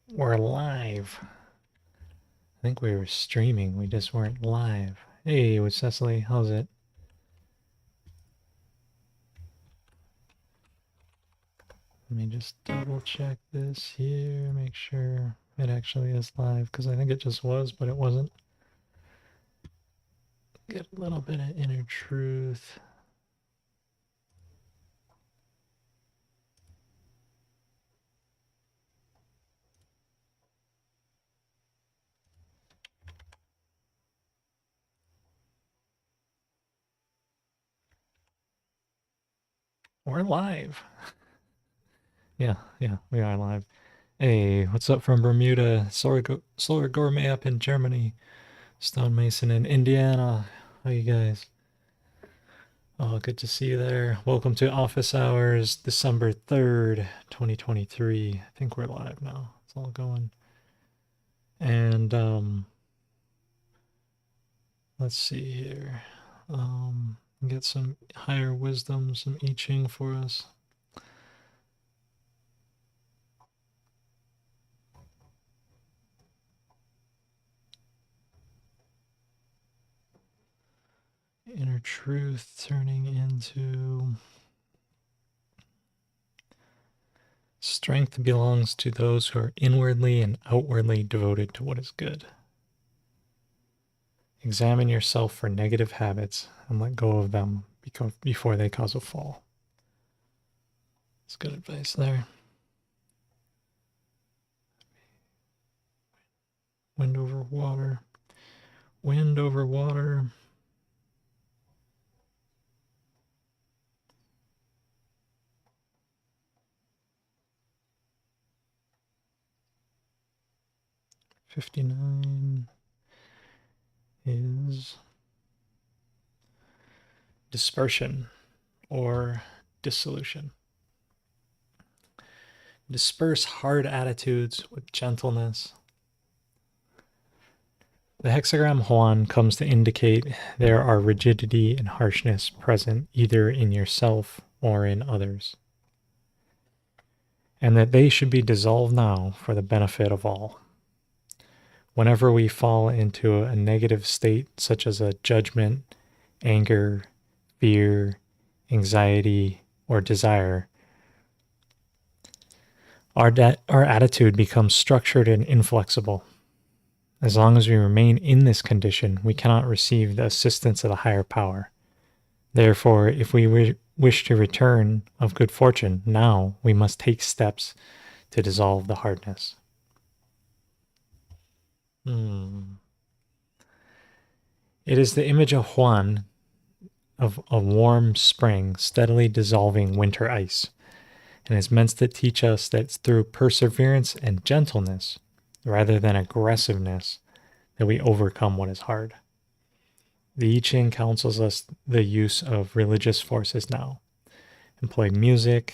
We're live. I think we were streaming. We just weren't live. Hey, what's Cecily? How's it? Let me just double check this here. Make sure it actually is live, because I think it just was, but it wasn't. Get a little bit of inner truth. We're live. Yeah, we are live. Hey, what's up from Bermuda? Solar Gourmet up in Germany. Stonemason in Indiana. How you guys? Oh, good to see you there. Welcome to Office Hours, December 3rd, 2023. I think we're live now. It's all going. And let's see here. Get some higher wisdom, some I Ching for us. Inner truth turning into strength belongs to those who are inwardly and outwardly devoted to what is good. Examine yourself for negative habits and let go of them before they cause a fall. That's good advice there. Wind over water. Wind over water. $59 is dispersion or dissolution. Disperse hard attitudes with gentleness. The hexagram Huan comes to indicate there are rigidity and harshness present either in yourself or in others, and that they should be dissolved now for the benefit of all. Whenever we fall into a negative state, such as a judgment, anger, fear, anxiety, or desire, our attitude becomes structured and inflexible. As long as we remain in this condition, we cannot receive the assistance of the higher power. Therefore, if we wish to return of good fortune, now we must take steps to dissolve the hardness. It is the image of Huan, of a warm spring steadily dissolving winter ice, and is meant to teach us that it's through perseverance and gentleness, rather than aggressiveness, that we overcome what is hard. The I Ching counsels us the use of religious forces now. Employ music,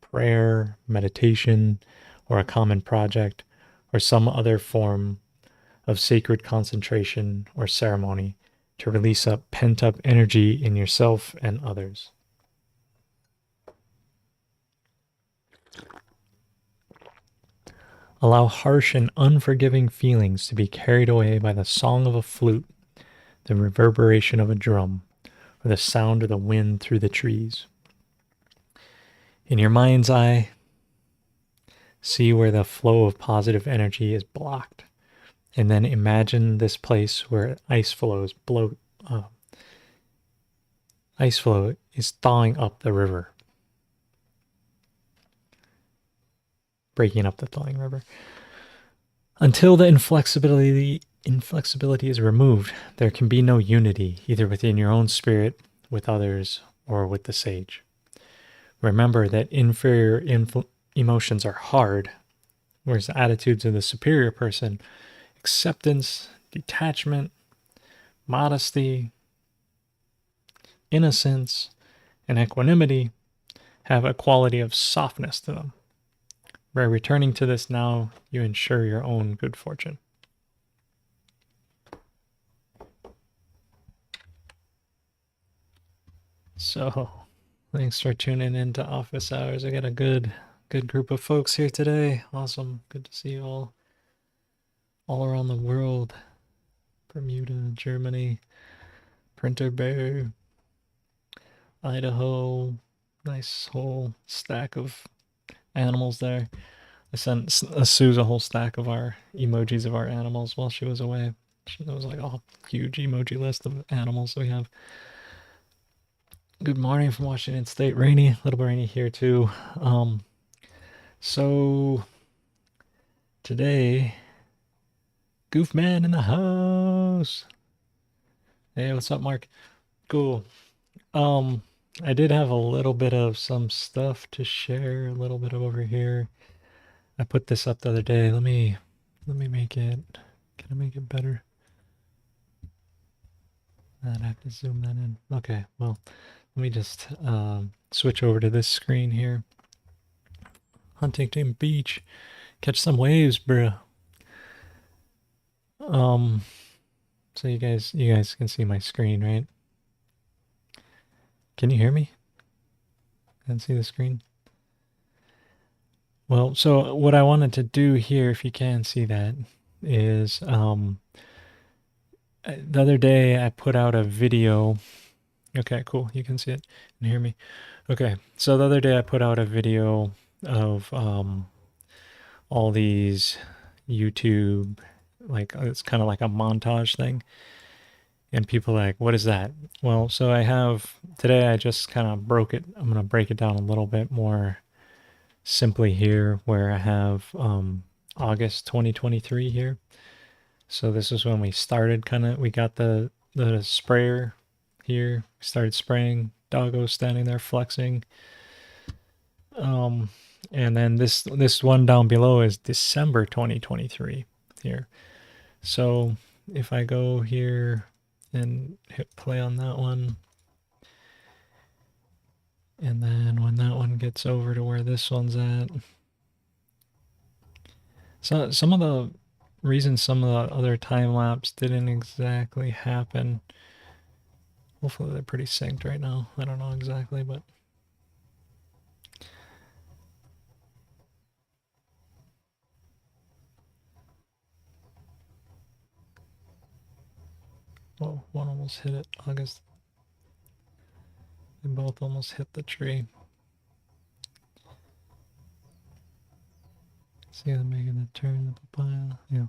prayer, meditation, or a common project, or some other form of sacred concentration or ceremony to release up pent-up energy in yourself and others. Allow harsh and unforgiving feelings to be carried away by the song of a flute, the reverberation of a drum, or the sound of the wind through the trees. In your mind's eye, see where the flow of positive energy is blocked, and then imagine this place where ice flow is thawing up the river, breaking up the thawing river. Until the inflexibility is removed, there can be no unity, either within your own spirit, with others, or with the sage. Remember that inferior emotions are hard, whereas the attitudes of the superior person, acceptance, detachment, modesty, innocence, and equanimity, have a quality of softness to them. By returning to this now, you ensure your own good fortune. So, thanks for tuning in to Office Hours. I got a good Good group of folks here today. Awesome. Good to see you all around the world. Bermuda, Germany, Printer Bear, Idaho. Nice whole stack of animals there. I sent Suze a whole stack of our emojis of our animals while she was away. It was like a huge emoji list of animals we have. Good morning from Washington State. Rainy, a little bit rainy here too. So today, Goofman in the house. Hey, what's up, Mark? Cool. Um, I did have a little bit of some stuff to share, a little bit over here. I put this up the other day. Let me make it. Can I make it better? I'd have to zoom that in. Okay, well, let me just switch over to this screen here. Huntington Beach. Catch some waves, bruh. So you guys can see my screen, right? Can you hear me? Can see the screen? Well, so what I wanted to do here, if you can see that, is the other day I put out a video. Okay, cool. You can see it and hear me. Okay, so the other day I put out a video of all these YouTube, like it's kind of like a montage thing, and people are like, what is that? Well, so I have today I just kind of broke it. I'm gonna break it down a little bit more simply here, where I have August 2023 here. So this is when we started. We got the sprayer here. We started spraying. Doggo standing there flexing. And then this one down below is December 2023 here. So if I go here and hit play on that one, and then when that one gets over to where this one's at, so some of the reasons some of the other time lapse didn't exactly happen. Hopefully they're pretty synced right now. I don't know exactly, but oh, one almost hit it. August. They both almost hit the tree. See them making the turn, the papaya. Yeah.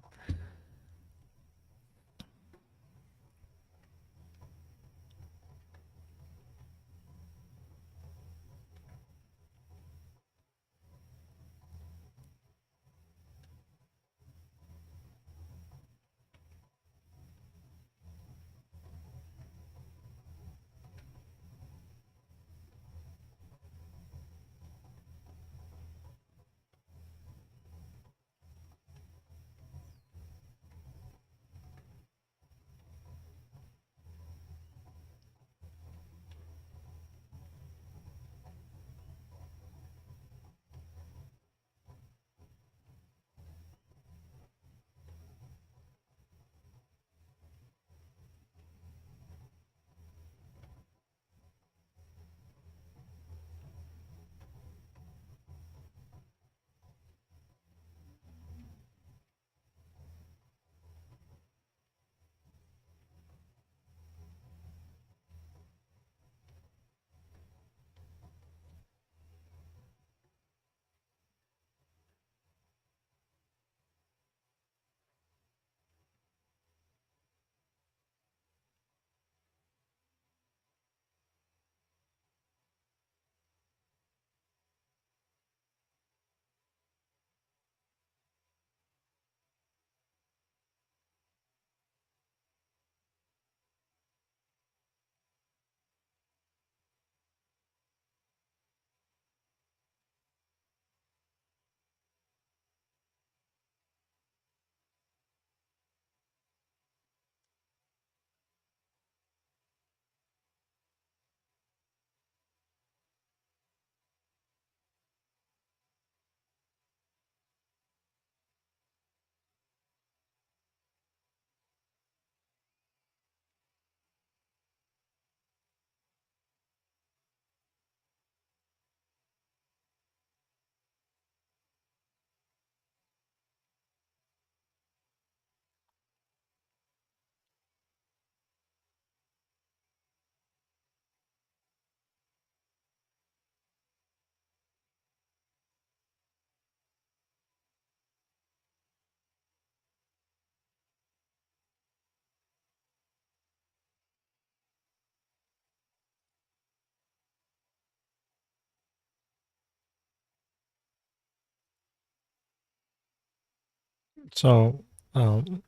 So, um,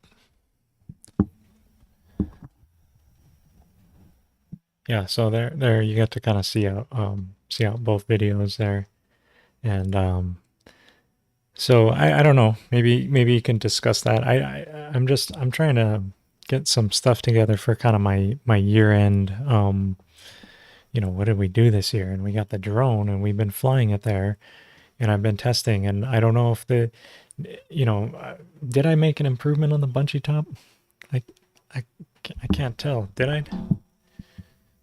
yeah, so there you get to kind of see out both videos there, and so I don't know, maybe you can discuss that. I'm trying to get some stuff together for kind of my year end. What did we do this year? And we got the drone, and we've been flying it there, and I've been testing, and I don't know if did I make an improvement on the Bunchy-top? I I I can't tell. Did I?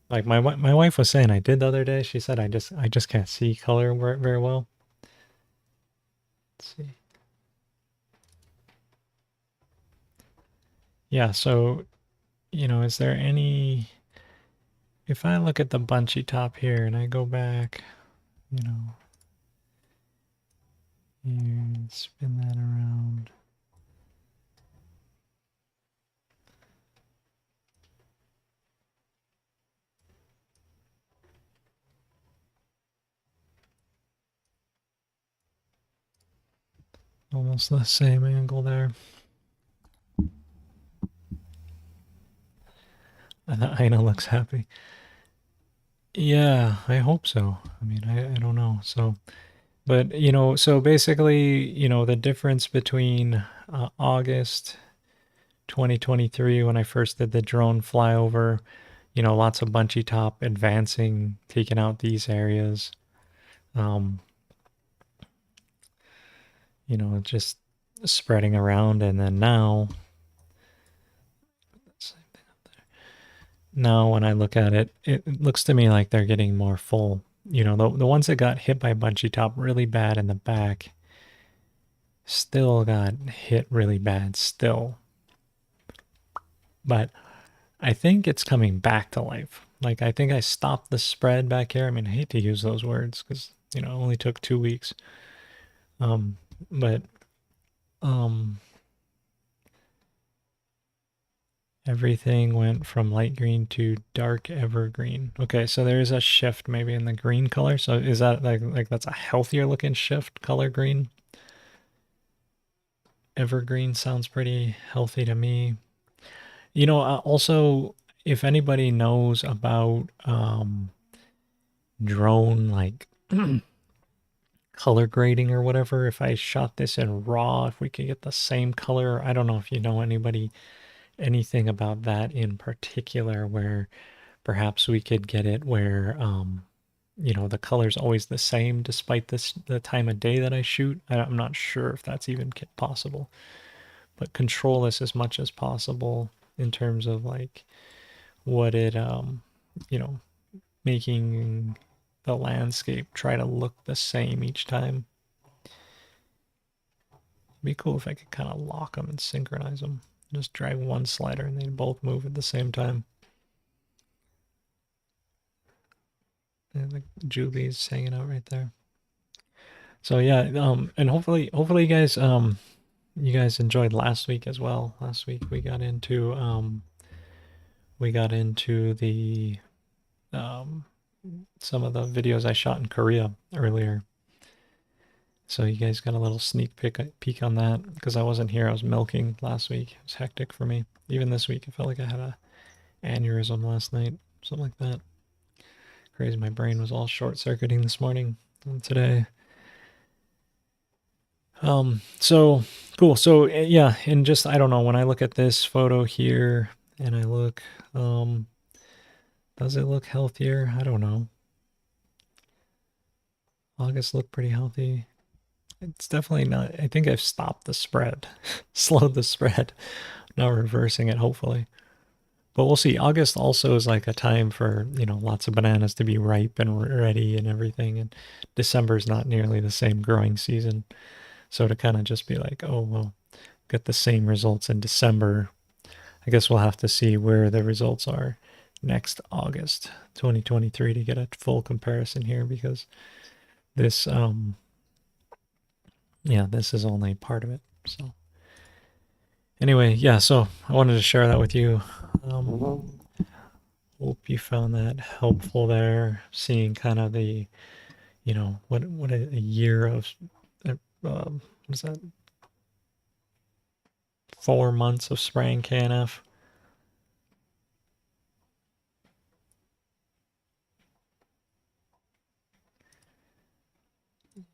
Like my wife was saying I did the other day. She said I just can't see color very well. Let's see. Yeah, so is there any if I look at the Bunchy-top here and I go back, you know, and spin that around. Almost the same angle there. And Aina looks happy. Yeah, I hope so. I mean, I don't know. So, but so basically, the difference between August 2023 when I first did the drone flyover, lots of Bunchy-top advancing, taking out these areas. Um, just spreading around, and then now when I look at it, it looks to me like they're getting more full. The ones that got hit by Bunchy-top really bad in the back still got hit really bad still. But I think it's coming back to life. Like, I think I stopped the spread back here. I mean, I hate to use those words because, it only took 2 weeks. Um, but um, everything went from light green to dark evergreen. Okay, so there is a shift maybe in the green color. So is that like that's a healthier looking shift, color green? Evergreen sounds pretty healthy to me. Also, if anybody knows about drone like color grading or whatever, if I shot this in raw, if we could get the same color, I don't know if you know anything about that in particular, where perhaps we could get it where the color's always the same despite the time of day that I shoot. I'm not sure if that's even possible, but control this as much as possible in terms of like what it you know making the landscape try to look the same each time. It'd be cool if I could kind of lock them and synchronize them. Just drag one slider and they both move at the same time. And like Julie's hanging out right there. So yeah, and hopefully you guys enjoyed last week as well. Last week we got into the um some of the videos I shot in Korea earlier. So you guys got a little sneak peek on that because I wasn't here. I was milking last week. It was hectic for me. Even this week, I felt like I had a aneurysm last night, something like that. Crazy. My brain was all short circuiting this morning and today. So cool. So yeah, and just I don't know, when I look at this photo here and I look, does it look healthier? I don't know. August looked pretty healthy. It's definitely not. I think I've stopped the spread, slowed the spread, not reversing it, hopefully. But we'll see. August also is like a time for, lots of bananas to be ripe and ready and everything. And December is not nearly the same growing season. So to kind of just be like, oh, well, get the same results in December, I guess we'll have to see where the results are next August 2023 to get a full comparison here, because this, this is only part of it. So anyway, yeah, so I wanted to share that with you. Hope you found that helpful there, seeing kind of the, what a year of, what is that? 4 months of spraying KNF.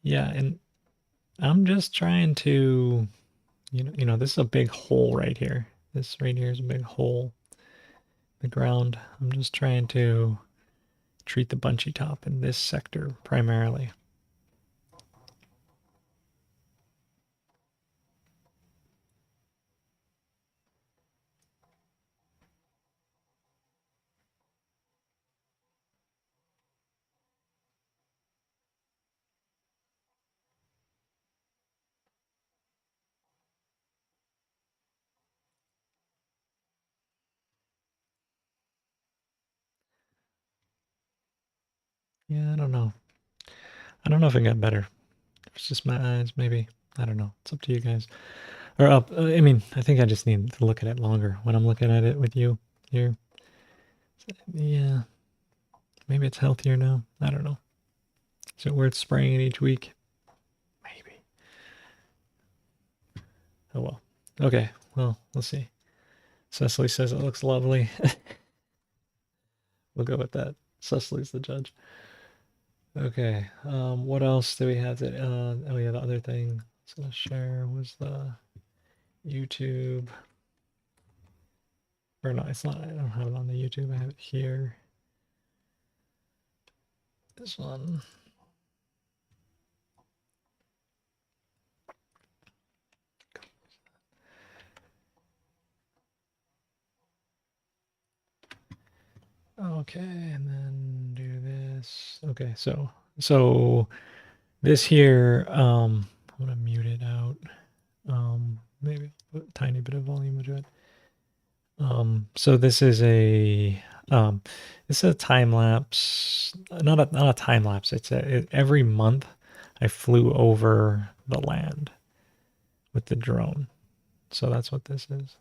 Yeah, and I'm just trying to, this is a big hole right here. This right here is a big hole in the ground. I'm just trying to treat the Bunchy-top in this sector primarily. Yeah, I don't know. I don't know if it got better. It's just my eyes, maybe. I don't know. It's up to you guys. Or up. I mean, I think I just need to look at it longer when I'm looking at it with you here. Yeah, maybe it's healthier now. I don't know. Is it worth spraying it each week? Maybe. Oh well. Okay. Well, let's see. Cecily says it looks lovely. We'll go with that. Cecily's the judge. Okay. What else do we have? That oh yeah, the other thing I was gonna share was the YouTube. Or no, it's not. I don't have it on the YouTube. I have it here. This one. Okay, and then do this. Okay, so this here, I'm gonna mute it out. Maybe put a tiny bit of volume into it. So this is a time lapse, not a time lapse. Every month I flew over the land with the drone. So that's what this is.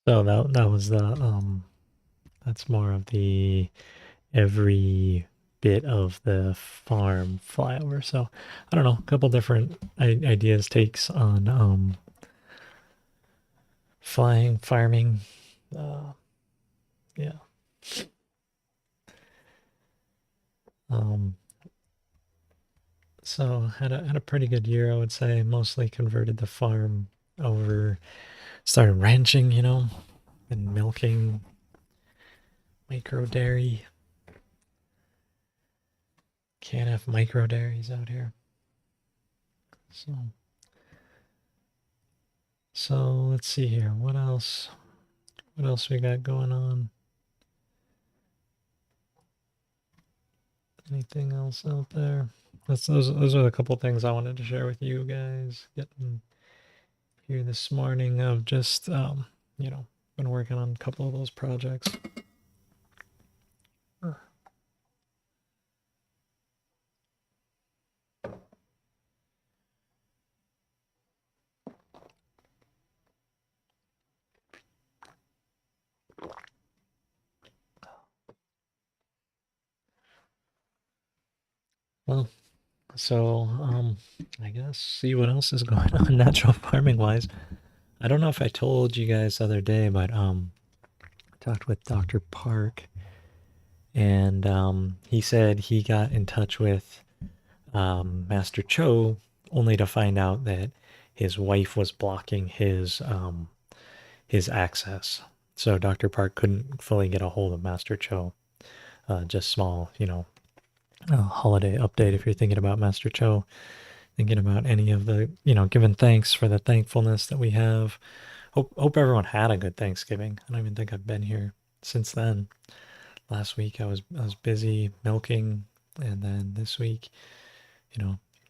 So that was the that's more of the every bit of the farm flyover. So I don't know, a couple different ideas, takes on farming. Uh, yeah. Um, so had a pretty good year, I would say. Mostly converted the farm over, started ranching, and milking, micro dairy. Can't have micro dairies out here. So let's see here. What else? What else we got going on? Anything else out there? Those are the couple things I wanted to share with you guys. Getting here this morning of just been working on a couple of those projects. Well, so I guess see what else is going on natural farming wise. I don't know if I told you guys the other day, but I talked with Dr. Park, and he said he got in touch with Master Cho, only to find out that his wife was blocking his access. So Dr. Park couldn't fully get a hold of Master Cho. Just small, holiday update if you're thinking about Master Cho, thinking about any of the, giving thanks for the thankfulness that we have. Hope everyone had a good Thanksgiving. I don't even think I've been here since then. Last week I was busy milking, and then this week,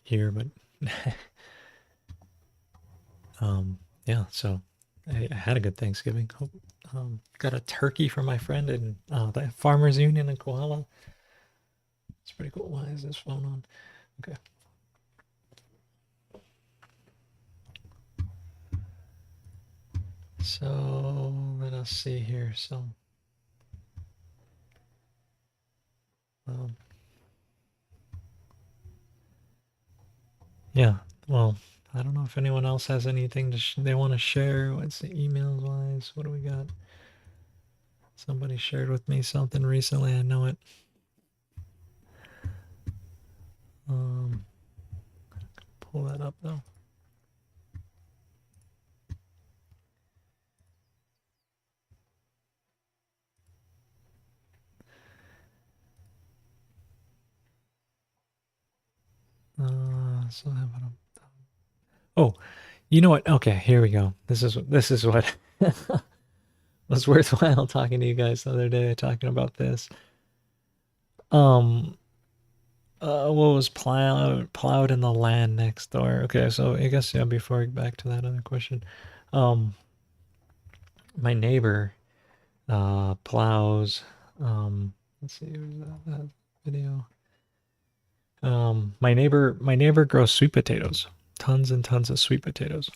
here, but yeah, so I had a good Thanksgiving. Hope, got a turkey from my friend in the Farmers Union in Kohala. It's pretty cool. Why is this phone on? Okay. So let us see here. So, yeah. Well, I don't know if anyone else has anything they want to share. What's the emails wise? What do we got? Somebody shared with me something recently. I know it. Pull that up though. So have it. Oh, you know what? Okay, here we go. This is what was worthwhile talking to you guys the other day, talking about this. Um, what was plowed in the land next door? Okay, so I guess, yeah. Before back to that other question, um, my neighbor plows. Let's see, where's that video? My neighbor grows sweet potatoes, tons and tons of sweet potatoes.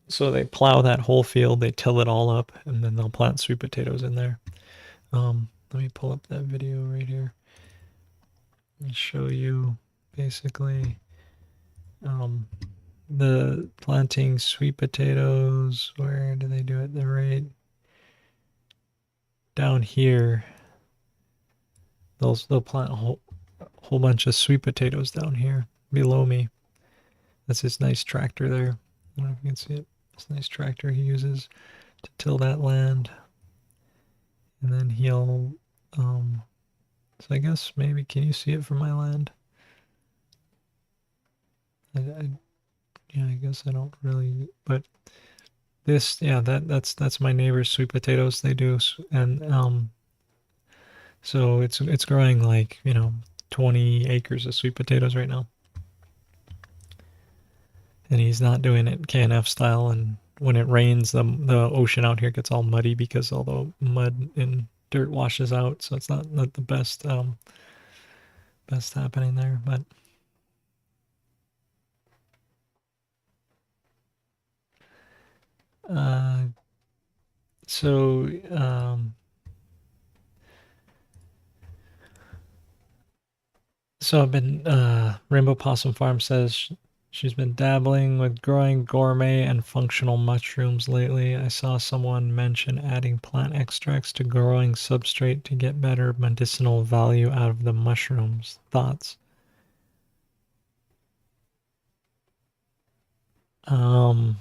So they plow that whole field, they till it all up, and then they'll plant sweet potatoes in there. Let me pull up that video right here and show you basically the planting sweet potatoes. Where do they do it? They're right down here. They'll plant a whole bunch of sweet potatoes down here below me. That's this nice tractor there. I don't know if you can see it. This nice tractor he uses to till that land. And then he'll, so I guess maybe, can you see it from my land? Yeah, I guess I don't really, but this, yeah, that's my neighbor's sweet potatoes. They do, and so it's growing like 20 acres of sweet potatoes right now, and he's not doing it KNF style. And when it rains, the ocean out here gets all muddy because all the mud and dirt washes out, so it's not the best happening there, but. Uh, So, so I've been, Rainbow Possum Farm says she's been dabbling with growing gourmet and functional mushrooms lately. I saw someone mention adding plant extracts to growing substrate to get better medicinal value out of the mushrooms. Thoughts? Um,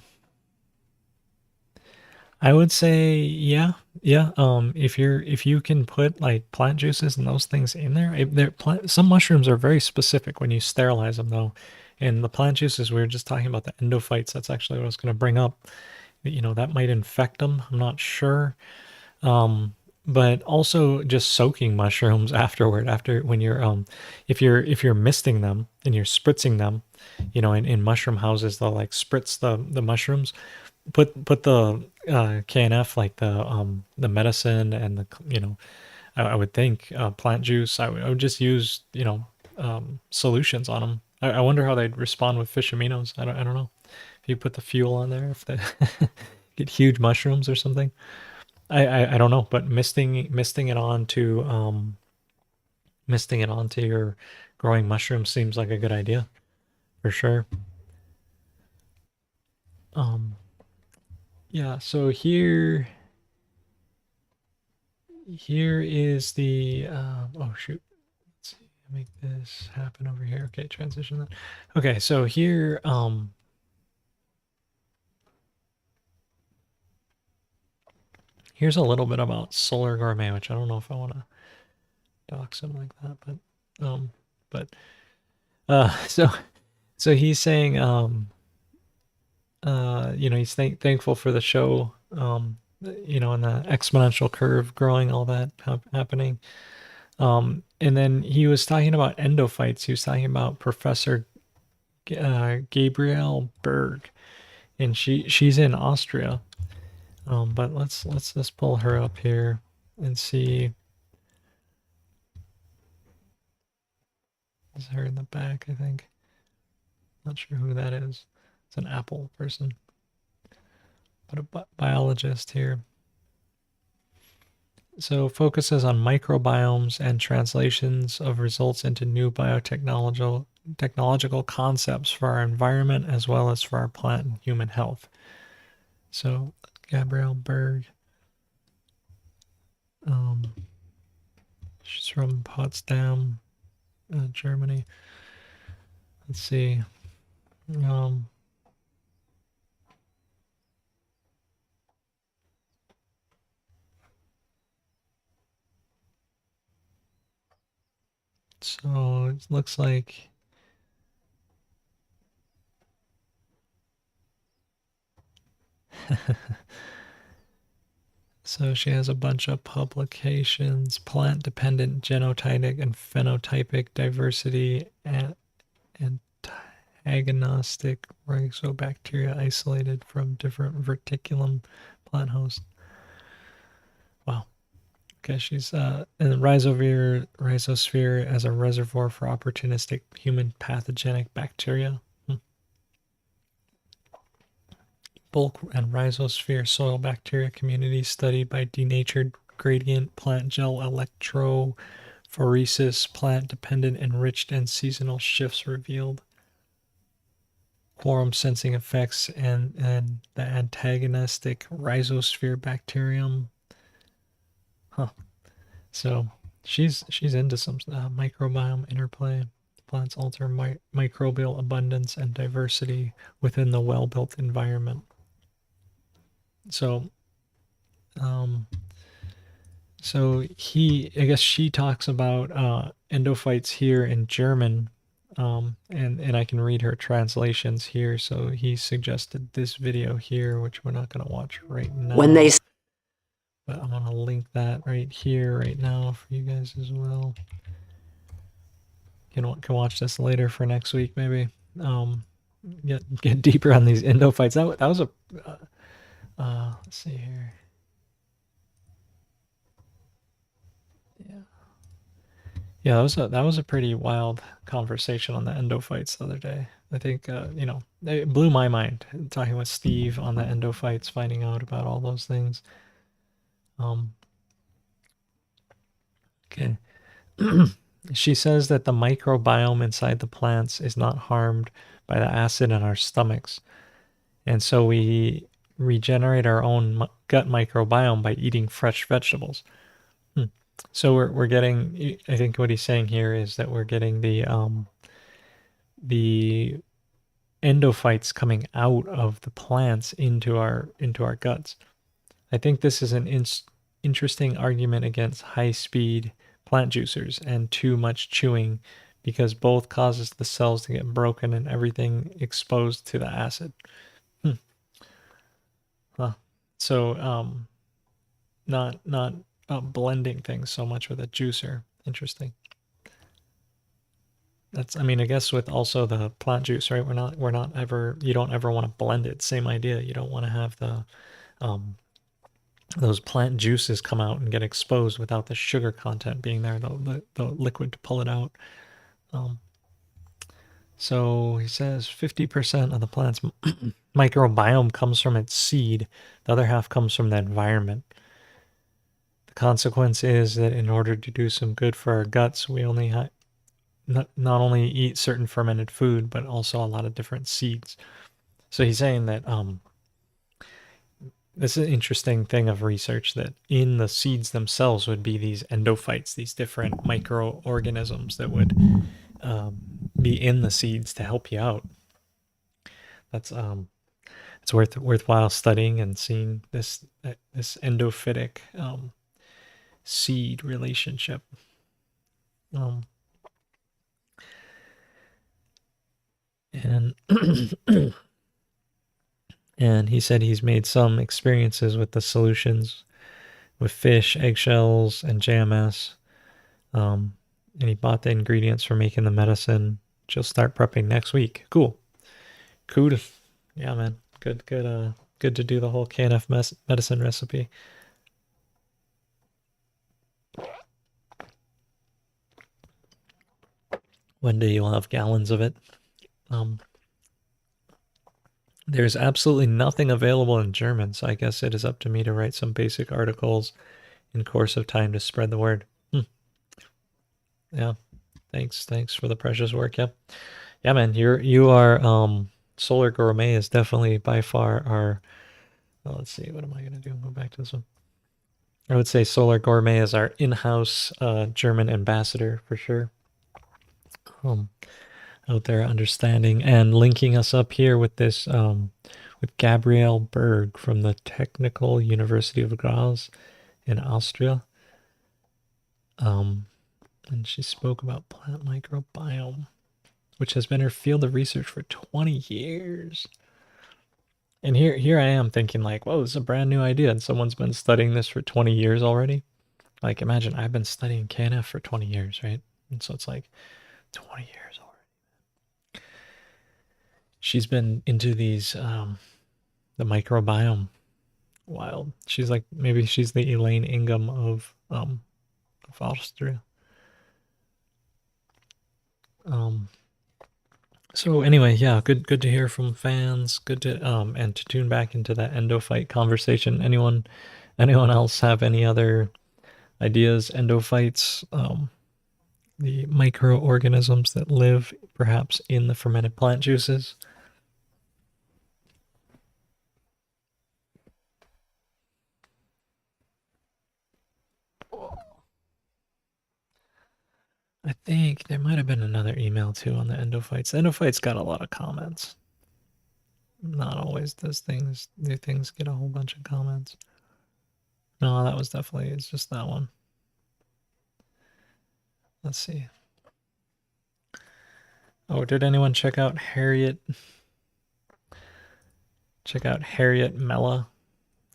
I would say, yeah, yeah. If you can put like plant juices and those things in there, some mushrooms are very specific when you sterilize them, though. And the plant juices, we were just talking about the endophytes. That's actually what I was going to bring up. You know, that might infect them. I'm not sure. But also just soaking mushrooms afterward, after when you're if you're misting them and you're spritzing them, you know, in mushroom houses, they'll like spritz the mushrooms, put the KNF, like the medicine and the, you know, I would think plant juice. I would just use, you know, solutions on them. I wonder how they'd respond with fish aminos. I don't know if you put the fuel on there, if they get huge mushrooms or something. I don't know, but misting it onto your growing mushrooms seems like a good idea for sure. Um, yeah. So here is the oh shoot. Let's see. Make this happen over here. Okay, transition that. Okay, so here here's a little bit about Solar Gourmet, which I don't know if I want to dox him like that, but so he's saying you know, he's thankful for the show, you know, and the exponential curve growing, all that happening. And then he was talking about endophytes. He was talking about Professor Gabriele Berg, and she's in Austria. But let's just pull her up here and see. Is her in the back? I think. Not sure who that is. It's an Apple person, but a biologist here. So focuses on microbiomes and translations of results into new technological concepts for our environment as well as for our plant and human health. So Gabriele Berg, um, she's from Potsdam, Germany. Let's see. Um, so it looks like so she has a bunch of publications: plant-dependent genotypic and phenotypic diversity, and agnostic rhizobacteria isolated from different verticillum plant hosts. Wow. Okay, she's in the rhizosphere as a reservoir for opportunistic human pathogenic bacteria. Bulk and rhizosphere soil bacteria community studied by denatured gradient plant gel electrophoresis, plant dependent enriched and seasonal shifts revealed. Quorum sensing effects and the antagonistic rhizosphere bacterium. Huh. So she's into some microbiome interplay. Plants alter microbial abundance and diversity within the well-built environment. So, um, I guess she talks about endophytes here in German, and I can read her translations here. So he suggested this video here, which we're not going to watch right now. But I'm going to link that right here, right now, for you guys as well. Can watch this later for next week, maybe. Get deeper on these endophytes. That was a let's see here. Yeah, that was a pretty wild conversation on the endophytes the other day. I think you know, it blew my mind talking with Steve on the endophytes, finding out about all those things. Okay. She says that the microbiome inside the plants is not harmed by the acid in our stomachs. And so we regenerate our own gut microbiome by eating fresh vegetables. So we're getting, I think what he's saying here is that we're getting the endophytes coming out of the plants into our guts. I think this is an interesting argument against high-speed plant juicers and too much chewing, because both causes the cells to get broken and everything exposed to the acid. Huh. So not blending things so much with a juicer. Interesting. That's, I mean, I guess with also the plant juice, right? We're not ever, you don't ever want to blend it. Same idea. You don't want to have the those plant juices come out and get exposed without the sugar content being there, the liquid to pull it out. So he says 50% of the plant's microbiome comes from its seed. The other half comes from the environment. The consequence is that in order to do some good for our guts, we only not only eat certain fermented food, but also a lot of different seeds. So he's saying that this is an interesting thing of research, that in the seeds themselves would be these endophytes, these different microorganisms that would be in the seeds to help you out. That's it's worthwhile studying and seeing this endophytic seed relationship. And and he said he's made some experiences with the solutions with fish, eggshells, and JMS. And he bought the ingredients for making the medicine. She'll start prepping next week. Cool. Yeah, man. Good to do the whole KNF medicine recipe. One day you'll have gallons of it. There's absolutely nothing available in German, so I guess it is up to me to write some basic articles in course of time to spread the word. Yeah. Thanks for the precious work. Yeah, man. You are Solar Gourmet is definitely by far our, well, let's see, what am I gonna do? Go back to this one. I would say Solar Gourmet is our in-house German ambassador for sure. Out there understanding and linking us up here with this with Gabriele Berg from the Technical University of Graz in Austria. And she spoke about plant microbiome, which has been her field of research for 20 years. And here I am thinking like, whoa, this is a brand new idea, and someone's been studying this for 20 years already. Like, imagine I've been studying KNF for 20 years, right? And so it's like 20 years already. She's been into these the microbiome. Wild. She's like, maybe she's the Elaine Ingham of Austria. So anyway, yeah, good to hear from fans. Good to and to tune back into that endophyte conversation. Anyone else have any other ideas? Endophytes, the microorganisms that live perhaps in the fermented plant juices. I think there might have been another email too on the endophytes. The endophytes got a lot of comments. Not always does new things get a whole bunch of comments. No, that was definitely, it's just that one. Let's see. Oh, did anyone check out Harriet? Check out Harriet Mella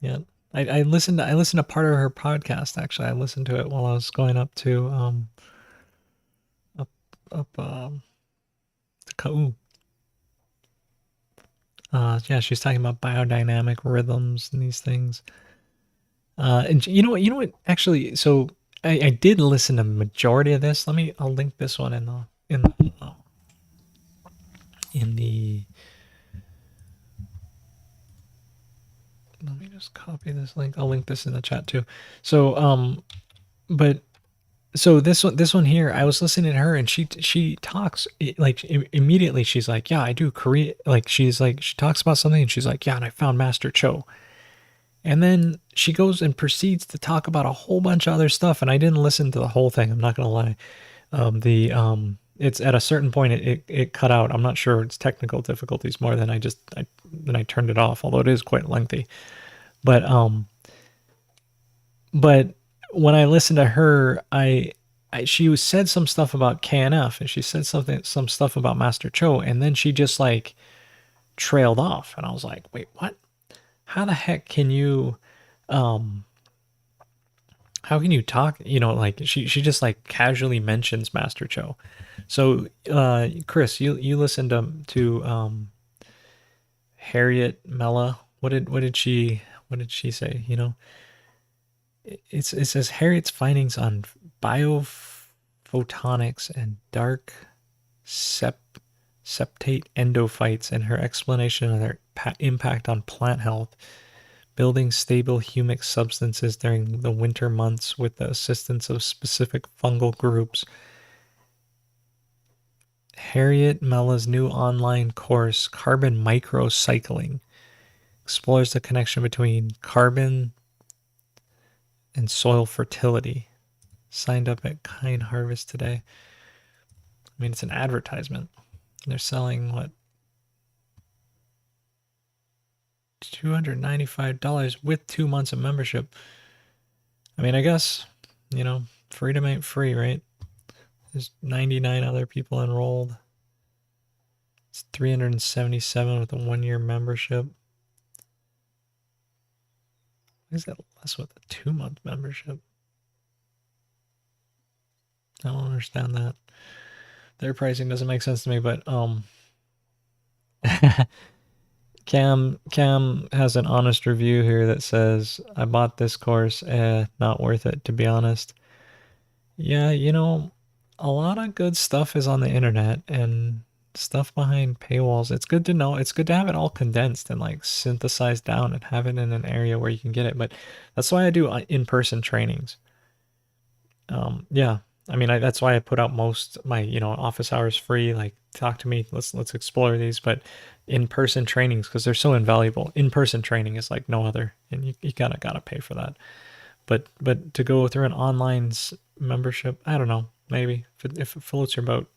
yet? I listened to part of her podcast actually. I listened to it while I was going up to to Ka'u. Yeah, she's talking about biodynamic rhythms and these things. And you know what? Actually, so I did listen to majority of this. I'll link this one in the. Let me just copy this link. I'll link this in the chat too. So but so this one here, I was listening to her, and she talks like immediately. She's like, yeah, I do Korea. Like she's like, she talks about something, and she's like, yeah, and I found Master Cho. And then she goes and proceeds to talk about a whole bunch of other stuff, and I didn't listen to the whole thing. I'm not gonna lie. It's at a certain point it cut out. I'm not sure it's technical difficulties more than I turned it off. Although it is quite lengthy, but but when I listened to her, she said some stuff about KNF, and she said some stuff about Master Cho, and then she just like trailed off, and I was like, wait, what? How the heck can you um how can you talk, like she just like casually mentions Master Cho. So Chris, you listened to Harriet Mella. What did she say? It says Harriet's findings on biophotonics and dark septate endophytes, and her explanation of their impact on plant health, building stable humic substances during the winter months with the assistance of specific fungal groups. Harriet Mella's new online course, Carbon Microcycling, explores the connection between carbon and soil fertility. Signed up at Kind Harvest today. I mean, it's an advertisement. They're selling, what, $295 with 2 months of membership. I mean, I guess, freedom ain't free, right? There's 99 other people enrolled. It's 377 with a 1-year membership. Why is that less with a 2-month membership? I don't understand that. Their pricing doesn't make sense to me, but Cam has an honest review here that says, I bought this course, not worth it, to be honest. Yeah, a lot of good stuff is on the internet and stuff behind paywalls. It's good to know. It's good to have it all condensed and like synthesized down and have it in an area where you can get it. But that's why I do in-person trainings. Yeah, I mean, that's why I put out most my office hours free. Like, talk to me. Let's explore these. But in-person trainings, because they're so invaluable. In-person training is like no other, and you gotta pay for that. But to go through an online membership, I don't know. Maybe if it floats your boat.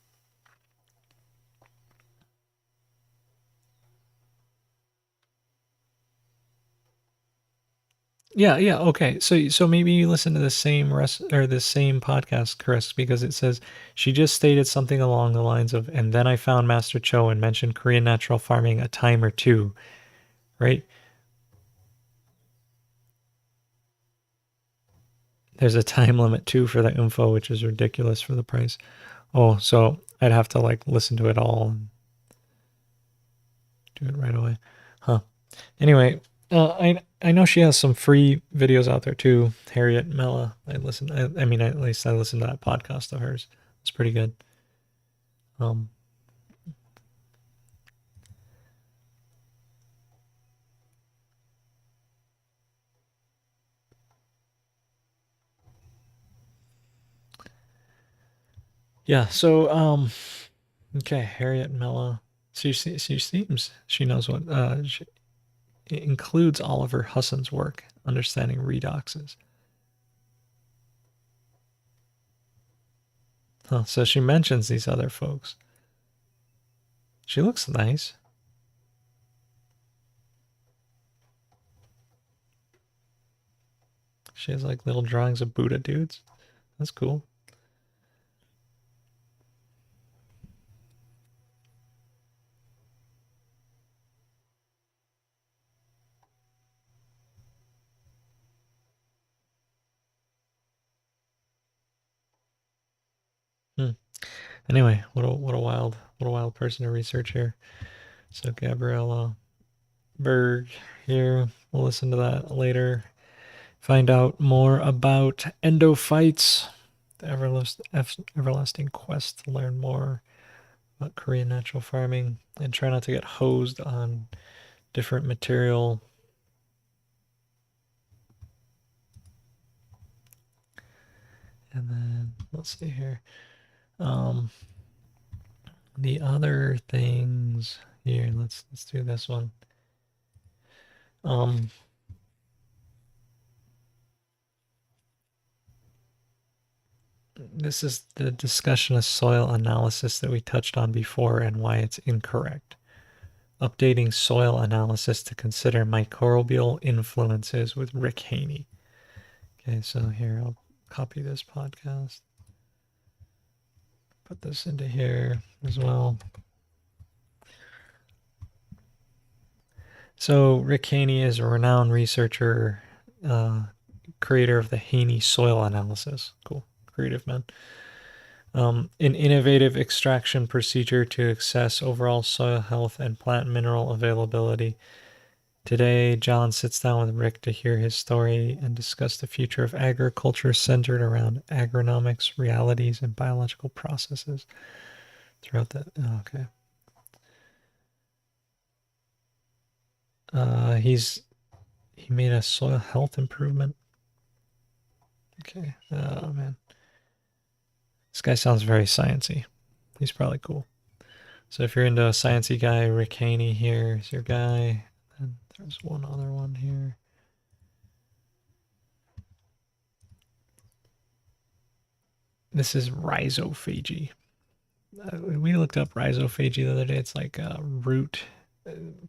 Yeah, yeah, okay. So maybe you listen to the same the same podcast, Chris, because it says she just stated something along the lines of, and then I found Master Cho and mentioned Korean natural farming a time or two, right? There's a time limit too for the info, which is ridiculous for the price. Oh, so I'd have to like listen to it all and do it right away. Huh. Anyway, I know she has some free videos out there too. Harriet Mella. I mean, at least I listened to that podcast of hers. It's pretty good. Um, yeah. So okay, Harriet Mella. She seems she knows what it includes Oliver Husson's work, understanding redoxes. Huh, so she mentions these other folks. She looks nice. She has like little drawings of Buddha dudes. That's cool. Hmm. Anyway, what a wild person to research here. So Gabriele Berg here. We'll listen to that later. Find out more about endophytes, the everlasting quest to learn more about Korean natural farming, and try not to get hosed on different material And then let's see here. The other things here, let's do this one. This is the discussion of soil analysis that we touched on before and why it's incorrect. Updating soil analysis to consider microbial influences with Rick Haney. Okay, so here I'll copy this podcast. Put this into here as well. So Rick Haney is a renowned researcher, creator of the Haney soil analysis. Cool, creative man. An innovative extraction procedure to assess overall soil health and plant mineral availability. Today, John sits down with Rick to hear his story and discuss the future of agriculture centered around agronomics, realities, and biological processes. Throughout that, okay. He made a soil health improvement. Okay. Oh man, this guy sounds very sciencey. He's probably cool. So if you're into a sciencey guy, Rick Haney here is your guy. And there's one other one here. This is rhizophagy. We looked up rhizophagy the other day. It's like root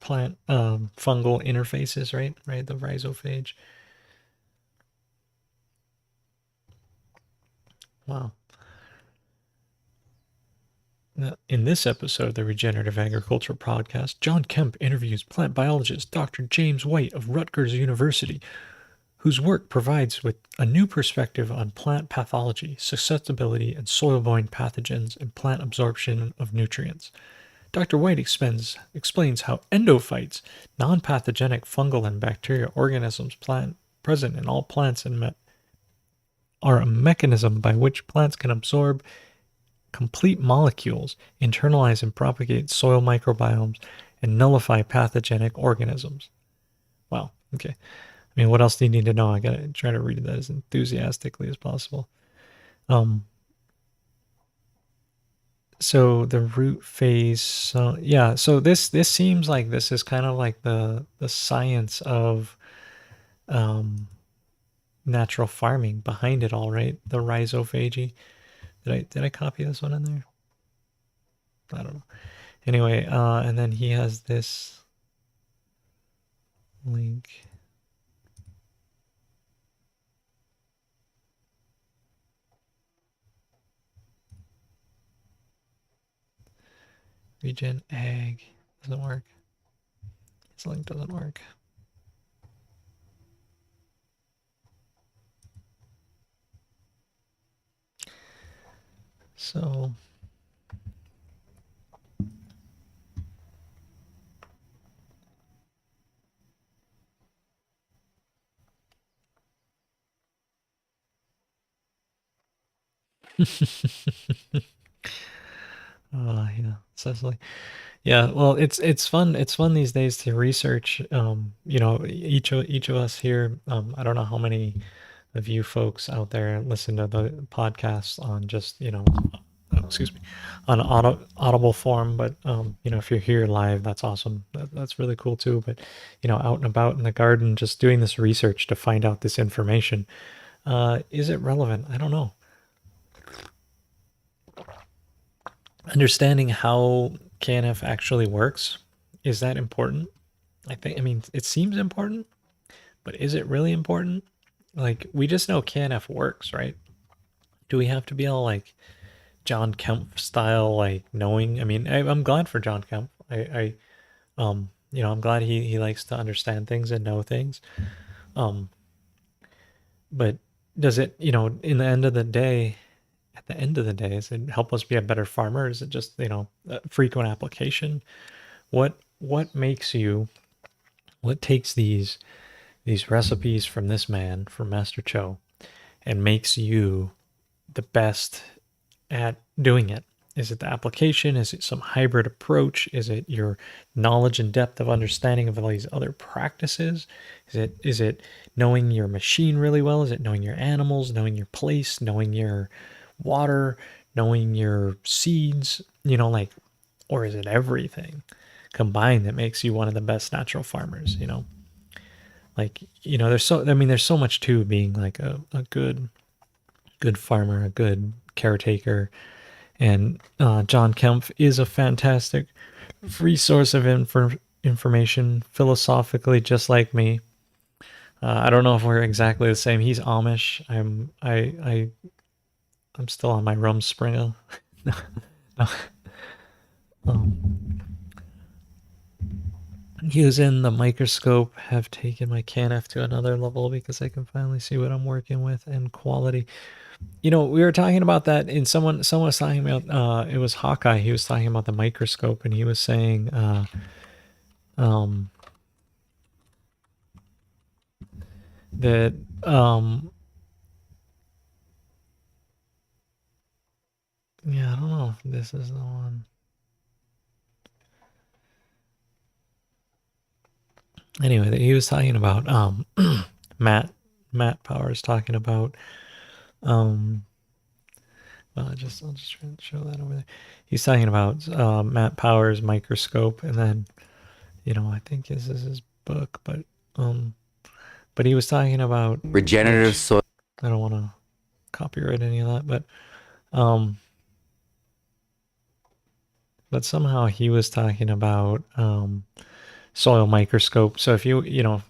plant fungal interfaces, right? Right, the rhizophage. Wow. Now, in this episode of the Regenerative Agriculture Podcast, John Kemp interviews plant biologist Dr. James White of Rutgers University, whose work provides with a new perspective on plant pathology, susceptibility, and soil-borne pathogens and plant absorption of nutrients. Dr. White explains how endophytes, non-pathogenic fungal and bacterial organisms present in all plants are a mechanism by which plants can absorb complete molecules, internalize and propagate soil microbiomes, and nullify pathogenic organisms. Wow, okay. I mean, what else do you need to know? I gotta try to read that as enthusiastically as possible. So the root phase, so yeah, so this seems like this is kind of like the science of natural farming behind it all, right? The rhizophagy. Did I copy this one in there? I don't know. Anyway, and then he has this link. Regen Ag doesn't work. His link doesn't work. So yeah, Cecily. Yeah, well, it's fun. It's fun these days to research. You know, each of us here. I don't know how many of you folks out there listen to the podcast on just excuse me, on audible form. But you know, if you're here live, that's awesome. That's really cool too. But you know, out and about in the garden, just doing this research to find out this information. Is it relevant? I don't know. Understanding how KNF actually works, is that important? I mean, it seems important, but is it really important? Like, we just know KNF works, right? Do we have to be all like John Kemp style, like knowing? I mean, I'm glad for John Kemp. You know, I'm glad he likes to understand things and know things. But does it, you know, in the end of the day, at the end of the day, does it help us be a better farmer? Is it just, you know, a frequent application? What makes you, what takes these recipes from this man, from Master Cho, and makes you the best at doing it? Is it the application? Is it some hybrid approach? Is it your knowledge and depth of understanding of all these other practices? Is it knowing your machine really well? Is it knowing your animals, knowing your place, knowing your water, knowing your seeds? Like, or is it everything combined that makes you one of the best natural farmers? Like, there's so much to being like a good farmer, a good caretaker. And John Kempf is a fantastic free source of information, philosophically, just like me. I don't know if we're exactly the same. He's Amish. I'm still on my Rumspringa. Using the microscope, have taken my CanF to another level because I can finally see what I'm working with and quality. We were talking about that, and someone was talking about it was Hawkeye. He was talking about the microscope, and he was saying that yeah, I don't know if this is the one. Anyway, that he was talking about Matt Powers talking about I'll just try to show that over there. He's talking about Matt Powers' microscope, and then I think this is his book, but he was talking about regenerative soil. I don't want to copyright any of that, but somehow he was talking about soil microscope. So if you need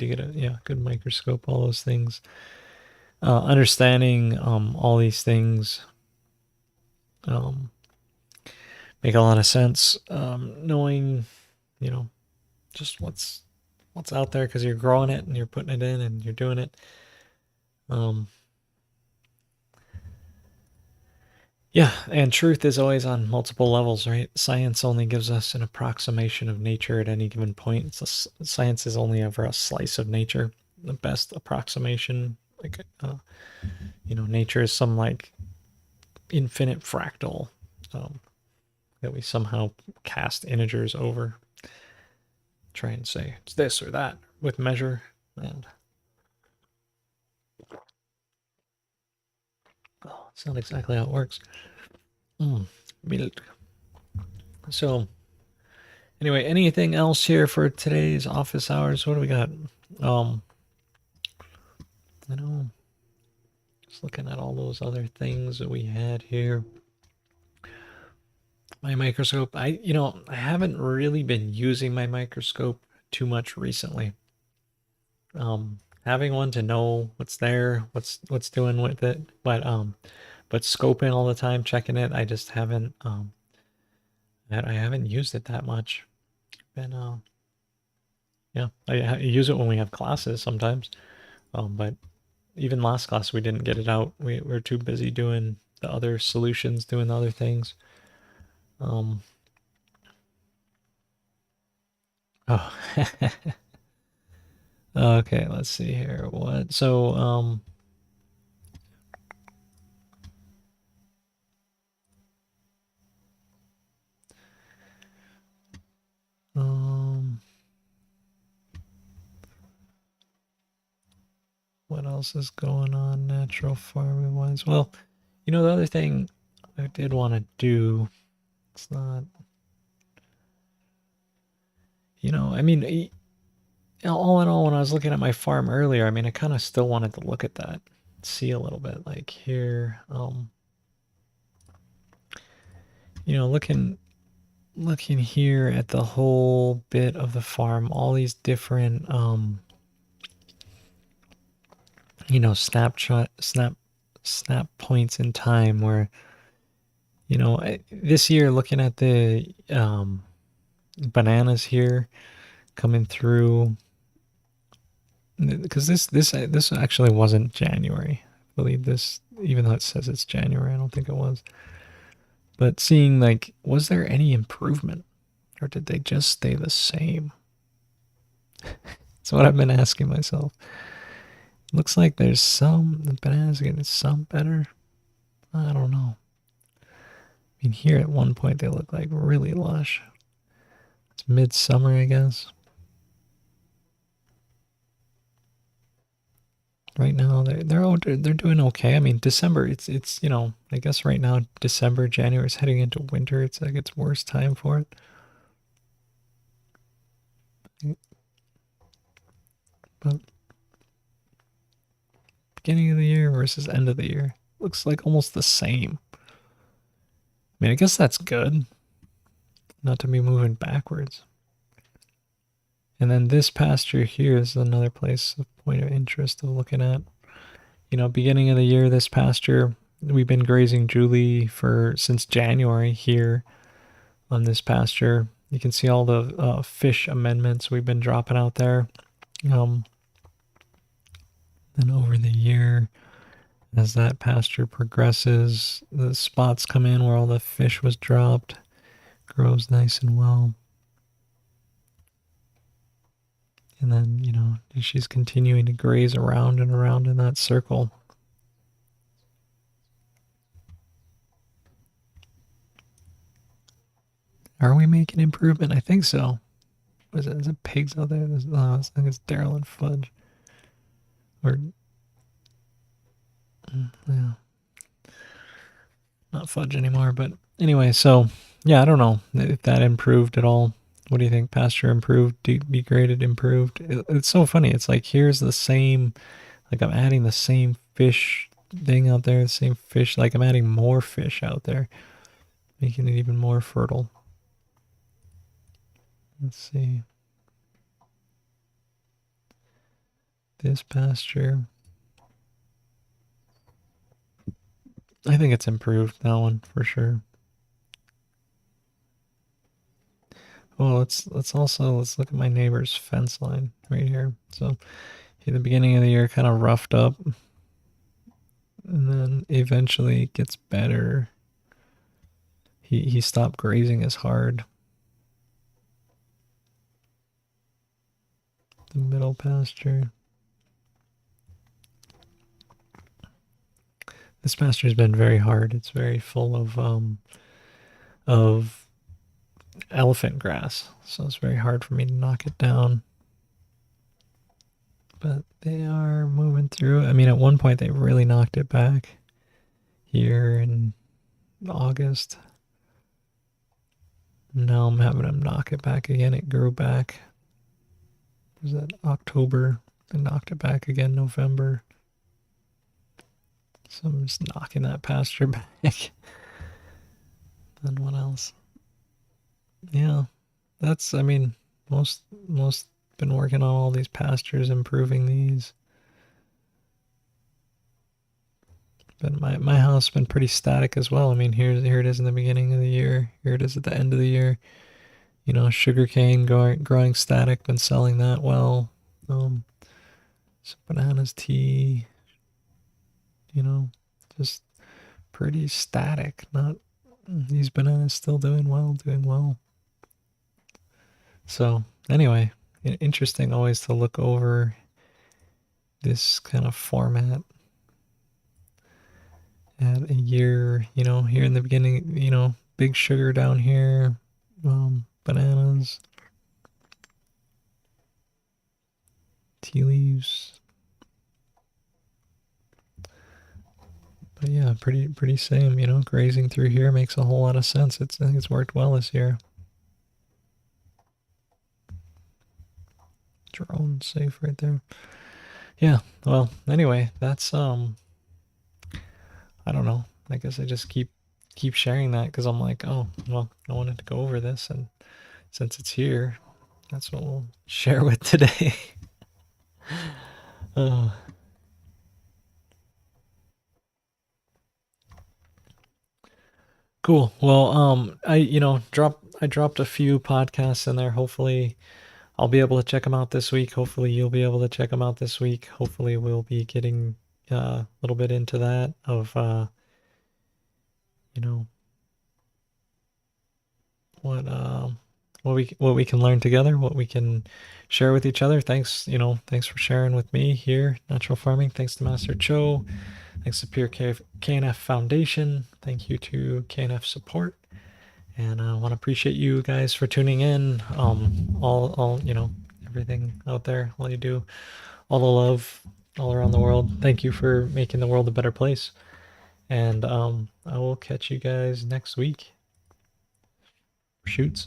to get a good microscope, all those things, understanding all these things make a lot of sense. Knowing just what's out there because you're growing it and you're putting it in and you're doing it. Yeah, and truth is always on multiple levels, right? Science only gives us an approximation of nature at any given point. Science is only ever a slice of nature, the best approximation. Like, nature is some like infinite fractal that we somehow cast integers over. Try and say it's this or that with measure, and it's not exactly how it works. Milk. So, anyway, anything else here for today's office hours? What do we got? I know. Just looking at all those other things that we had here. My microscope. I haven't really been using my microscope too much recently. Having one to know what's there, what's doing with it, but scoping all the time, checking it, I just haven't I haven't used it that much. Been yeah, I use it when we have classes sometimes. But even last class we didn't get it out. We're too busy doing the other solutions, doing the other things. Oh. Okay, let's see here. What? So what else is going on natural farming wise? Well, the other thing I did want to do, it's not, I mean, all in all, when I was looking at my farm earlier, I mean, I kind of still wanted to look at that, see a little bit, like here, looking here at the whole bit of the farm, all these different, snap points in time where, this year looking at the bananas here coming through, because this actually wasn't January. I believe this, even though it says it's January, I don't think it was. But seeing like, was there any improvement, or did they just stay the same? That's what I've been asking myself. Looks like there's the bananas getting some better. I don't know. mean, here at one point they look like really lush. It's midsummer, I guess. Right now they're doing okay. I mean, December it's I guess right now December, January is heading into winter. It's like its worst time for it. But beginning of the year versus end of the year looks like almost the same. I mean, I guess that's good. Not to be moving backwards. And then this pasture here is another place of point of interest of looking at. Beginning of the year, this pasture, we've been grazing Julie since January here on this pasture. You can see all the fish amendments we've been dropping out there. Then over the year, as that pasture progresses, the spots come in where all the fish was dropped, grows nice and well. And then, she's continuing to graze around and around in that circle. Are we making improvement? I think so. Is it pigs out there? I think it's Daryl and Fudge. Or, yeah. Not Fudge anymore, but anyway, so, yeah, I don't know if that improved at all. What do you think? Pasture improved, degraded, improved? It's so funny. It's like here's the same, like I'm adding the same fish thing out there, the same fish. Like I'm adding more fish out there, making it even more fertile. Let's see. This pasture. I think it's improved, that one, for sure. Well, let's look at my neighbor's fence line right here. So in the beginning of the year kind of roughed up, and then eventually it gets better. He stopped grazing as hard. The middle pasture. This pasture's been very hard. It's very full of elephant grass, so it's very hard for me to knock it down. But they are moving through. I mean, at one point they really knocked it back here in August. Now I'm having them knock it back again. It grew back. Was that October? They knocked it back again November. So I'm just knocking that pasture back. Then what else? Yeah, I mean, most been working on all these pastures, improving these. But my house has been pretty static as well. I mean, here it is in the beginning of the year. Here it is at the end of the year. Sugarcane growing static, been selling that well. Some bananas, tea. Just pretty static. Not these bananas still doing well. So anyway, interesting always to look over this kind of format at a year, here in the beginning, big sugar down here, bananas, tea leaves. But yeah, pretty same, grazing through here makes a whole lot of sense. I think it's worked well this year. Drone safe right there. Yeah, well, anyway, that's I don't know. I guess I just keep sharing that because I'm like, oh, well, I wanted to go over this, and since it's here, that's what we'll share with today. Cool. Well, I dropped a few podcasts in there. Hopefully, I'll be able to check them out this week. Hopefully, you'll be able to check them out this week. Hopefully, we'll be getting a little bit into that of what we can learn together, what we can share with each other. Thanks for sharing with me here, natural farming. Thanks to Master Cho. Thanks to Pure KNF Foundation. Thank you to KNF Support. And I want to appreciate you guys for tuning in. All everything out there, all you do, all the love all around the world. Thank you for making the world a better place. And I will catch you guys next week. Shoots.